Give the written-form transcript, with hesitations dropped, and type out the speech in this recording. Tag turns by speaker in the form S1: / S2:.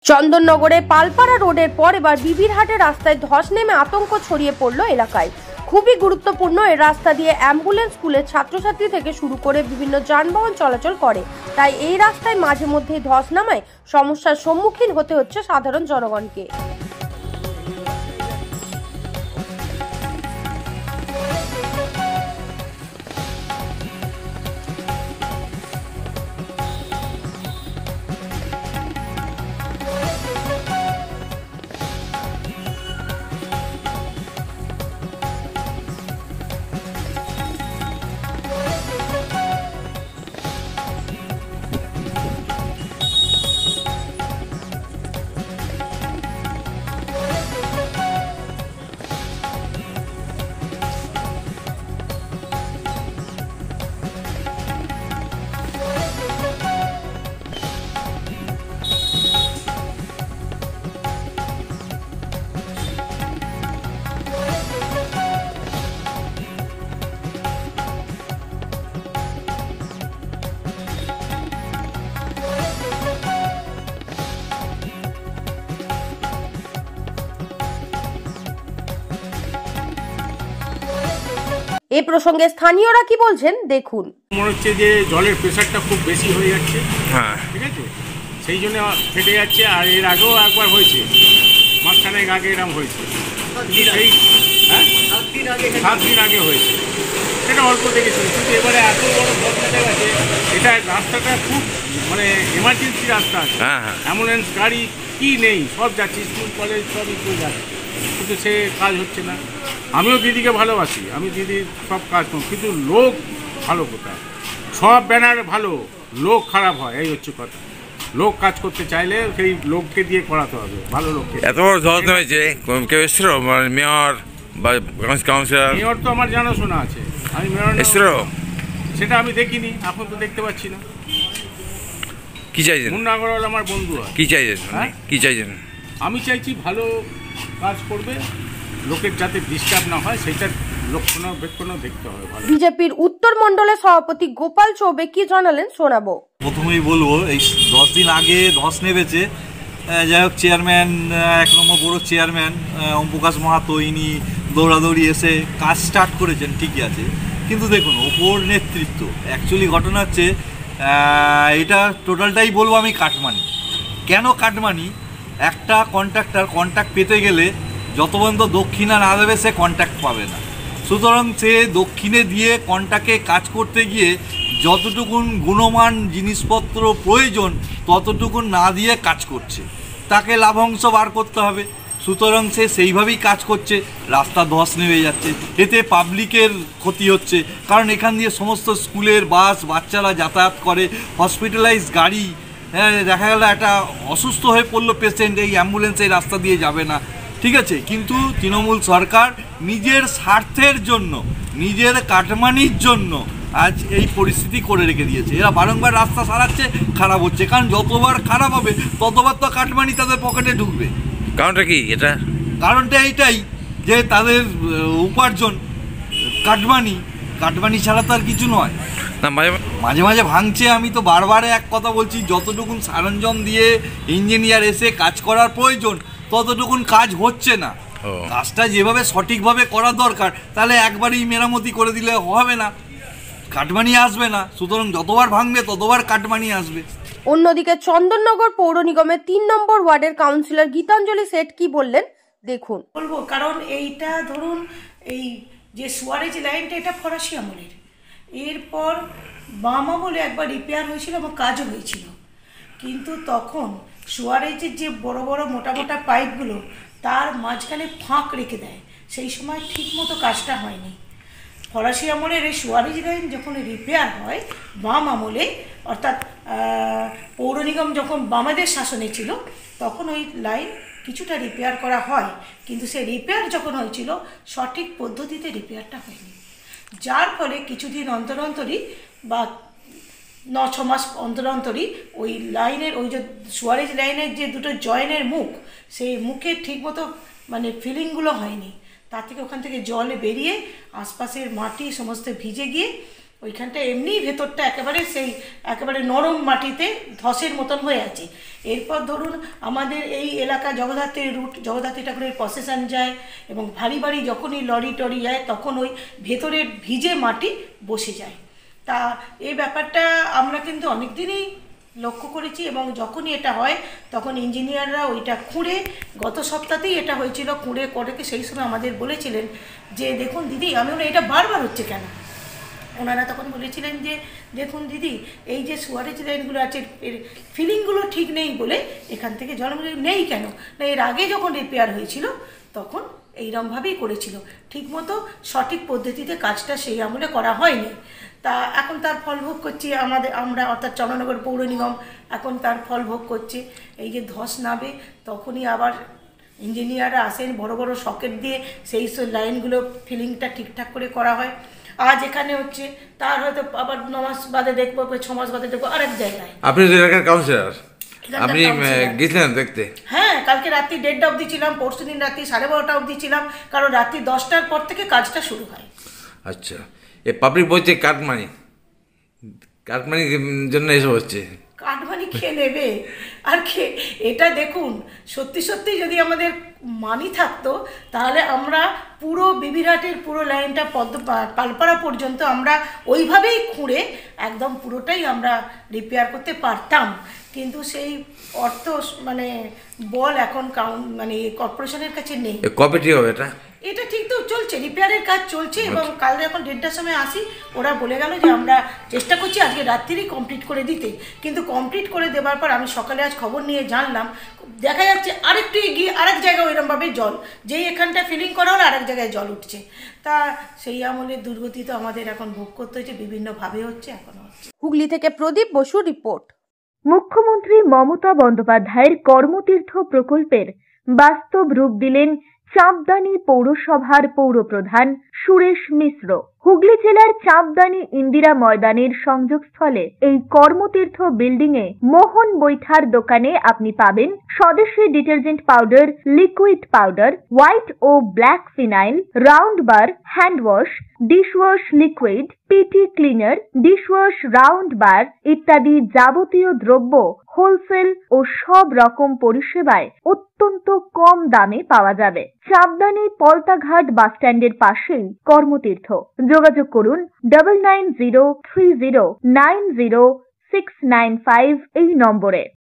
S1: চন্দননগরে পালপাড়া রোডের পর এবার বিবিরহাটের রাস্তায় ধস নেমে আতঙ্ক ছড়িয়ে পড়ল এলাকায়। খুবই গুরুত্বপূর্ণ এই রাস্তা দিয়ে অ্যাম্বুলেন্স, স্কুলের ছাত্রছাত্রী থেকে শুরু করে বিভিন্ন যানবাহন চলাচল করে। তাই এই রাস্তায় মাঝে মধ্যেই ধস নামায় সমস্যার সম্মুখীন হতে হচ্ছে সাধারণ জনগণকে। এই প্রসঙ্গে স্থানীয়রা কি বলছেন দেখুন।
S2: মনে হচ্ছে যে জলের প্রেসারটা খুব বেশি হয়ে যাচ্ছে, হ্যাঁ ঠিক আছে, সেই জন্য ফেটে যাচ্ছে। আর এর আগেও একবার হয়েছে, মাঝখানেক আগে এরকম হয়েছে, সেই 7 দিন আগে হয়েছে, সেটা অল্প দেখেছিল। কিন্তু এবারে এত বড় ধস ফেটে গেছে, এটা রাস্তাটা খুব মানে এমার্জেন্সি রাস্তা আছে, অ্যাম্বুলেন্স গাড়ি কি নেই, সব যাচ্ছে, স্কুল কলেজ সব স্কুল যাচ্ছে, কিন্তু সে কাজ হচ্ছে না। আমিও দিদিকে ভালোবাসি, আমি দিদির সব কাজ করি, কিন্তু লোক ভালো কোথায়, সব ব্যানার ভালো, লোক খারাপ হয়, এই হচ্ছে কথা। লোক কাজ করতে চাইলে সেই লোককে দিয়ে করাতে হবে, ভালো লোককে।
S3: এত বড় ধস হয়েছে, কেউ এসছিল মেয়র বা কাউন্সিলর?
S2: মেয়র তো আমার জানাশোনা আছে, আমি মেয়র
S3: এসছিল,
S2: সেটা আমি দেখিনি, এখন তো দেখতে পাচ্ছি না।
S3: কি চাইছেন?
S2: মুন্না আগরওয়াল আমার বন্ধু হয়।
S3: কি চাইছেন? কি চাইছেন?
S2: আমি চাইছি ভালো কাজ করবে, লোকের যাতে ডিস্টার্ব না হয়, সেটা রক্ষণাবেক্ষণও দেখতে হবে।
S1: বিজেপির উত্তর মণ্ডলের সভাপতি গোপাল চৌবে কি জানালেন শোনাবো।
S4: প্রথমেই বলবো, এই 10 দিন আগে ধস নেমেছে, যাই হোক চেয়ারম্যান, 1 নম্বর বড় চেয়ারম্যান ওম প্রকাশ মাহাতো, ইনি দৌড়াদৌড়ি এসে কাজ স্টার্ট করেছেন, ঠিকই আছে। কিন্তু দেখুন, ওপর নেতৃত্ব, অ্যাকচুয়ালি ঘটনা হচ্ছে এটা টোটালটাই বলবো আমি কাটমানি। কেন কাটমানি? একটা কন্ট্রাক্টর কন্ট্রাক্ট পেতে গেলে যত পর্যন্ত দক্ষিণা না দেবে সে কন্ট্রাক্ট পাবে না। সুতরাং সে দক্ষিণে দিয়ে কন্ট্রাক্টে কাজ করতে গিয়ে যতটুকুন গুণমান জিনিসপত্র প্রয়োজন ততটুকুন না দিয়ে কাজ করছে, তাকে লাভাংশ বার করতে হবে। সুতরাং সে সেইভাবেই কাজ করছে, রাস্তা ধস নেমে যাচ্ছে, এতে পাবলিকের ক্ষতি হচ্ছে। কারণ এখান দিয়ে সমস্ত স্কুলের বাস, বাচ্চারা যাতায়াত করে, হসপিটালাইজ গাড়ি, দেখা গেল একটা অসুস্থ হয়ে পড়লো পেশেন্ট, এই অ্যাম্বুলেন্স এই রাস্তা দিয়ে যাবে না, ঠিক আছে। কিন্তু তৃণমূল সরকার নিজের স্বার্থের জন্য, নিজের কাটমানির জন্য আজ এই পরিস্থিতি করে রেখে দিয়েছে। এরা বারংবার রাস্তা সারাচ্ছে, খারাপ হচ্ছে, কারণ যতবার খারাপ হবে ততবার তো কাটমানি তাদের পকেটে ঢুকবে।
S3: কারণটা কি?
S4: কারণটা এইটাই যে তাদের উপার্জন কাটমানি ছাড়া তো আর কিছু নয়। মাঝে মাঝে ভাঙছে, আমি তো বারবার এক কথা বলছি, যতটুকুন সরঞ্জাম দিয়ে ইঞ্জিনিয়ার এসে কাজ করার প্রয়োজন ততটুকুন কাজ হচ্ছে না। কাজটা যেভাবে সঠিকভাবে করা দরকার, তাহলে একবারই মেরামতি করে দিলে হবে না, কাটমানি আসবে না। সুতরাং যতবার ভাঙবে ততবার কাটমানি আসবে।
S1: অন্যদিকে চন্দননগর পৌর নিগমের 3 নম্বর ওয়ার্ডের কাউন্সিলর গীতাঞ্জলি শেঠ কি বললেন দেখুন।
S5: বলবো, কারণ এইটা ধরুন, এই যে সুয়ারেজ লাইনটা, এটা ফরাসি আমলের, এরপর বাম আমলে একবার রিপেয়ার হয়েছিল এবং কাজও হয়েছিল, কিন্তু তখন সুয়ারেজের যে বড় বড় মোটা মোটা পাইপগুলো তার মাঝখানে ফাঁক রেখে দেয়, সেই সময় ঠিক মতো কাজটা হয়নি। ফরাসি আমলের এই সুয়ারেজ লাইন যখন রিপেয়ার হয় বাম আমলে, অর্থাৎ পৌর নিগম যখন বামেদের শাসনে ছিল, তখন ওই লাইন কিছুটা রিপেয়ার করা হয়, কিন্তু সেই রিপেয়ার যখন হয়েছিল সঠিক পদ্ধতিতে রিপেয়ারটা হয়নি, যার ফলে কিছুদিন অন্তর অন্তরই বা 9-6 মাস অন্তর অন্তরই ওই লাইনের, ওই যে সুয়ারেজ লাইনের যে দুটো জয়েনের মুখ, সেই মুখের ঠিকমতো মানে ফিলিংগুলো হয়নি, তার থেকে ওখান থেকে জল বেরিয়ে আশপাশের মাটি সমস্ত ভিজে গিয়ে ওইখানটা এমনি ভেতরটা একেবারে নরম মাটিতে ধসের মতন হয়ে আছে। এরপর ধরুন আমাদের এই এলাকা জগদ্ধাত্রী ঠাকুরের প্রসেশন যায় এবং ভারী ভারী যখনই লরি টরি যায় তখন ওই ভেতরের ভিজে মাটি বসে যায়। তা এই ব্যাপারটা আমরা কিন্তু অনেক দিনই লক্ষ্য করেছি এবং যখনই এটা হয় তখন ইঞ্জিনিয়াররা ওইটা খুঁড়ে, গত সপ্তাহতেই এটা হয়েছিল, খুঁড়ে করে সেই সময় আমাদের বলেছিলেন যে দেখুন দিদি, আমি বলি এটা বারবার হচ্ছে কেন? ওনারা তখন বলেছিলেন যে দেখুন দিদি, এই যে সুয়ারেজ লাইনগুলো আছে এর ফিলিংগুলো ঠিক নেই বলে এখান থেকে জল নেই কেন না, এর আগে যখন রিপেয়ার হয়েছিল তখন এইরকমভাবেই করেছিল, ঠিকমতো সঠিক পদ্ধতিতে কাজটা সেই আমলে করা হয়নি। তা এখন তার ফল ভোগ করছি আমরা অর্থাৎ চন্দ্রনগর পৌর নিগম এখন তার ফল ভোগ করছে। এই যে ধস নামে তখনই আবার ইঞ্জিনিয়াররা আসেন, বড় বড় সকেট দিয়ে সেই সব লাইনগুলো ফিলিংটা ঠিকঠাক করে করা হয়। আজ এখানে হচ্ছে, তার হয়তো আবার 9 মাস বাদে দেখবো, 6 মাস বাদে দেখবো আরেক জায়গায়।
S3: আপনি তো এলাকার কাউন্সিলর, আপনি গেছিলেন দেখতে?
S5: হ্যাঁ, কালকে রাত্রি 1:30 অবধি ছিলাম, পরশু দিন রাত্রি 12:30 অবধি ছিলাম, কারণ রাত্রি 10টার পর থেকে কাজটা শুরু হয়।
S3: আচ্ছা, এ পাবলিক বলছে কাটমানি জন্য এসব হচ্ছে।
S5: কাটমানি খেয়ে নেবে আর এটা দেখুন, সত্যি সত্যি যদি আমাদের মানি থাকতো তাহলে আমরা পুরো বিবিরহাটের পুরো লাইনটা পালপাড়া পর্যন্ত আমরা ওইভাবেই খুঁড়ে একদম পুরোটাই আমরা রিপেয়ার করতে পারতাম, কিন্তু সেই অর্থ বল এখন কর্পোরেশনের কাছে নেই।
S3: কবে ঠিক হবে
S5: এটা ঠিক তো চলছে, রিপেয়ারের কাজ চলছে এবং কাল যখন 1:30টার সময় আসি ওরা বলে গেল যে আমরা চেষ্টা করছি আজকে রাত্রিরই কমপ্লিট করে দিতে, কিন্তু কমপ্লিট করে দেওয়ার পর আমি সকালে আজ খবর নিয়ে জানলাম দেখা যাচ্ছে আরেকটু এগিয়ে আরেক জায়গায় ওইরকমভাবে জল, যেই এখানটা ফিলিং করা হলো আরেক জায়গায় জল উঠছে। তা সেই আমলের দুর্গতি তো আমাদের এখন ভোগ করতে হচ্ছে, বিভিন্নভাবে হচ্ছে, এখনো হচ্ছে।
S1: হুগলি থেকে প্রদীপ বসু রিপোর্ট।
S6: মুখ্যমন্ত্রী মমতা বন্দ্যোপাধ্যায়ের কর্মতীর্থ প্রকল্পের বাস্তব রূপ দিলেন চাঁপদানি পৌরসভার পৌরপ্রধান সুরেশ মিশ্র। হুগলি জেলার চাঁপদানি ইন্দিরা ময়দানের সংযোগস্থলে এই কর্মতীর্থ বিল্ডিং এ মোহন বৈঠার দোকানে আপনি পাবেন স্বদেশী detergent powder, liquid powder, white ও black phenyl, round bar, hand wash, dishwash liquid, পিটি ক্লিনার, ডিশওয়াশ রাউন্ড বার ইত্যাদি যাবতীয় দ্রব্য হোলসেল ও সব রকম পরিষেবায় অত্যন্ত কম দামে পাওয়া যাবে। চাঁপদানি পলতাঘাট বাসস্ট্যান্ডের পাশেই কর্মতীর্থ। যোগাযোগ করুন 9903090695 এই নম্বরে।